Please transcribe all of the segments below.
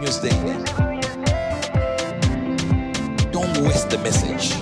News देंगे। Don't miss the message.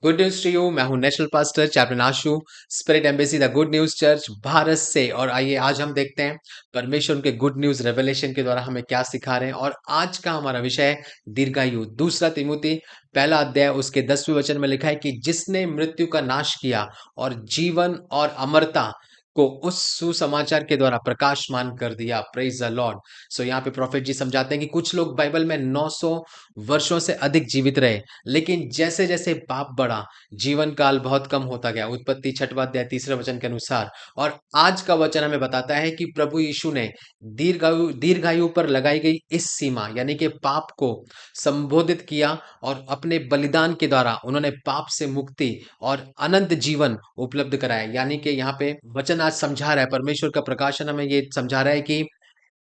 Good news to you. मैं हूं नेशनल पास्टर चैप्टन Ashu, spirit embassy the good news church Bharat से। और आइए आज हम देखते हैं परमेश्वर उनके गुड न्यूज रेवलेशन के द्वारा हमें क्या सिखा रहे हैं। और आज का हमारा विषय है दीर्घायु। दूसरा तिमुती पहला अध्याय उसके 10वें वचन में लिखा है कि जिसने मृत्यु का नाश किया और जीवन और अमरता को उस सुसमाचार के द्वारा प्रकाशमान कर दिया। Praise the Lord. सो यहाँ पे प्रोफेट जी समझाते हैं कि कुछ लोग बाइबल में 900 वर्षों से अधिक जीवित रहे, लेकिन जैसे जैसे पाप बढ़ा जीवन काल बहुत कम होता गया। उत्पत्ति 6वां अध्याय 3रे वचन के अनुसार। और आज का वचन हमें बताता है कि प्रभु यीशु ने दीर्घायु पर लगाई गई इस सीमा यानी कि पाप को संबोधित किया और अपने बलिदान के द्वारा उन्होंने पाप से मुक्ति और अनंत जीवन उपलब्ध कराया। यानी कि यहाँ पे वचन आज समझा रहा है, परमेश्वर का प्रकाशन हमें ये समझा रहा है कि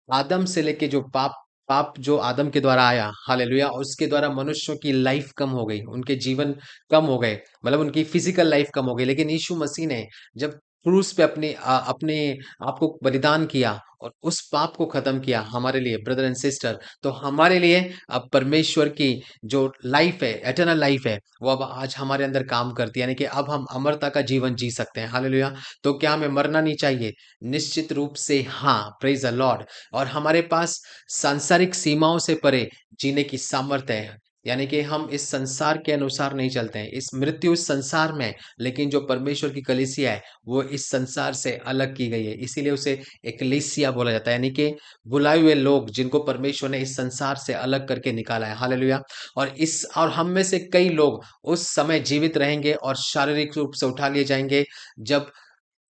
आदम से लेके जो पाप पाप जो आदम के द्वारा आया, हालेलुया, उसके द्वारा मनुष्यों की लाइफ कम हो गई, उनके जीवन कम हो गए, मतलब उनकी फिजिकल लाइफ कम हो गई। लेकिन यीशु मसीह ने जब क्रूस पे अपने आप को बलिदान किया और उस पाप को खत्म किया हमारे लिए ब्रदर एंड सिस्टर, तो हमारे लिए अब परमेश्वर की जो लाइफ है, एटर्नल लाइफ है, वो अब आज हमारे अंदर काम करती है। यानी कि अब हम अमरता का जीवन जी सकते हैं। हालेलुया। तो क्या हमें मरना नहीं चाहिए? निश्चित रूप से हाँ। Praise the Lord. और हमारे पास सांसारिक सीमाओं से परे जीने की सामर्थ्य है। यानी कि हम इस संसार के अनुसार नहीं चलते हैं, इस मृत्यु इस संसार में, लेकिन जो परमेश्वर की कलीसिया है वो इस संसार से अलग की गई है। इसीलिए उसे एकलेसिया बोला जाता है, यानी कि बुलाए हुए लोग जिनको परमेश्वर ने इस संसार से अलग करके निकाला है। हालेलुया। और हम में से कई लोग उस समय जीवित रहेंगे और शारीरिक रूप से उठा लिए जाएंगे जब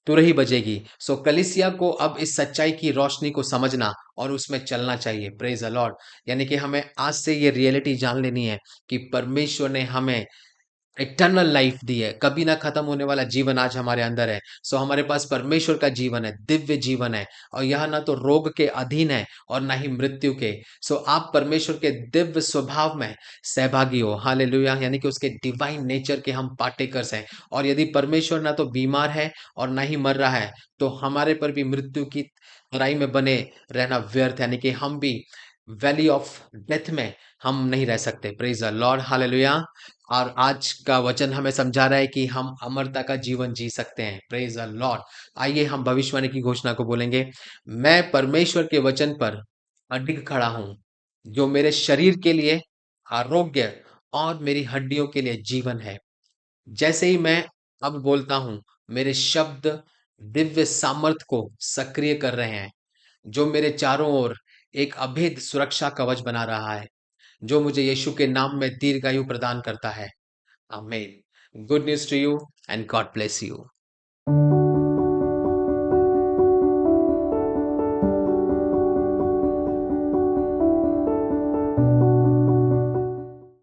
तुरही बजेगी। सो कलीसिया को अब इस सच्चाई की रोशनी को समझना और उसमें चलना चाहिए। Praise the Lord. यानी कि हमें आज से ये रियलिटी जान लेनी है कि परमेश्वर ने हमें इटर्नल लाइफ दी है, कभी ना खत्म होने वाला जीवन आज हमारे अंदर है। सो हमारे पास परमेश्वर का जीवन है, दिव्य जीवन है, और यह ना तो रोग के अधीन है और ना ही मृत्यु के। सो आप परमेश्वर के दिव्य स्वभाव में सहभागी हो। हालेलुया। यानी कि उसके डिवाइन नेचर के हम पार्टेकर्स हैं। और यदि परमेश्वर ना तो बीमार है और ना ही मर रहा है, तो हमारे पर भी मृत्यु की तराई में बने रहना व्यर्थ। यानी कि हम भी वैली ऑफ डेथ में हम नहीं रह सकते। Praise the Lord. हालेलुया। और आज का वचन हमें समझा रहा है कि हम अमरता का जीवन जी सकते हैं। Praise the Lord. आइए हम भविष्यवाणी की घोषणा को बोलेंगे। मैं परमेश्वर के वचन पर अडिग खड़ा हूं, जो मेरे शरीर के लिए आरोग्य और मेरी हड्डियों के लिए जीवन है। जैसे ही मैं अब बोलता हूं, मेरे शब्द दिव्य सामर्थ को सक्रिय कर रहे हैं, जो मेरे चारों ओर एक अभेद सुरक्षा कवच बना रहा है, जो मुझे यीशु के नाम में दीर्घायु प्रदान करता है। Amen. Good news to you and God bless you.